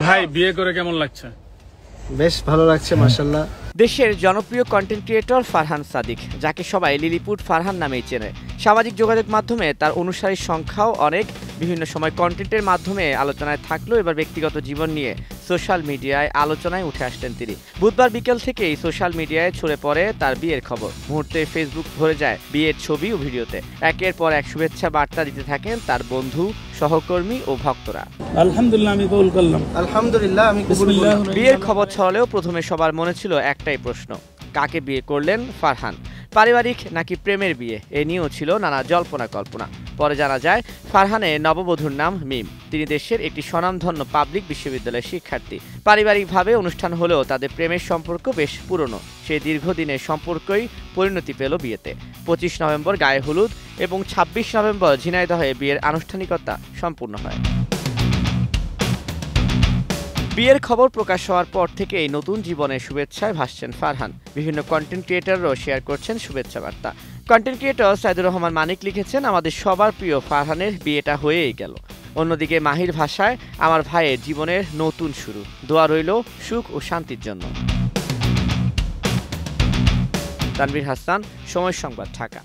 ভাই বিয়ে করে কেমন লাগছে? বেশ ভালো লাগছে মাশাআল্লাহ। দেশের জনপ্রিয় কন্টেন্ট ক্রিয়েটর ফারহান সাদিক, যাকে সবাই লিলিপুট ফারহান নামেই চেনে। সামাজিক যোগাযোগ মাধ্যমে তার অনুসারীর সংখ্যাও অনেক। বিভিন্ন সময় কন্টেন্টের মাধ্যমে আলোচনায় থাকলেও এবার ব্যক্তিগত জীবন নিয়ে সোশ্যাল মিডিয়ায় আলোচনায় উঠে আসলেন তিনি। বুধবার বিকেল থেকেই সোশ্যাল মিডিয়ায় ছড়ে পড়ে তার বিয়ের খবর। মুহূর্তে ফেসবুক ভরে যায় বিয়ের ছবি ও ভিডিওতে। একের পর এক শুভেচ্ছা বার্তা দিতে থাকেন তার বন্ধু, সহকর্মী ও ভক্তরা। আলহামদুলিল্লাহ আমি কবুল করলাম। আলহামদুলিল্লাহ আমি কবুল করলাম। বিয়ের খবর ছড়ালেও প্রথমে সবার মনে ছিল একটাই প্রশ্ন, কাকে বিয়ে করলেন ফারহান? পারিবারিক নাকি প্রেমের বিয়ে? এ নিয়েও ছিল নানা জল্পনা কল্পনা। পরে জানা যায় ফারহানের নববধূর নাম মিম। তিনি দেশের একটি স্বনামধন্য পাবলিক বিশ্ববিদ্যালয়ের শিক্ষার্থী। পারিবারিকভাবে অনুষ্ঠান হলেও তাদের প্রেমের সম্পর্ক বেশ পুরনো। সেই দীর্ঘদিনের সম্পর্কই পরিণতি পেল বিয়েতে। 25 নভেম্বর গায়ে হলুদ এবং 26 নভেম্বর ঝিনাইদহে বিয়ের আনুষ্ঠানিকতা সম্পূর্ণ হয়। বিয়ের খবর প্রকাশ হওয়ার পর থেকেই নতুন জীবনের শুভেচ্ছায় ভাসছেন ফারহান। বিভিন্ন কন্টেন্ট ক্রিয়েটররাও শেয়ার করছেন শুভেচ্ছা বার্তা। কন্টেন্ট ক্রিয়েটর সাইদুর রহমান মানিক লিখেছেন, আমাদের সবার প্রিয় ফারহানের বিয়েটা হয়েই গেল। অন্যদিকে মাহির ভাষায়, আমার ভাইয়ের জীবনের নতুন শুরু, দোয়া রইল সুখ ও শান্তির জন্য। তানভীর হাসান, সময় সংবাদ, ঢাকা।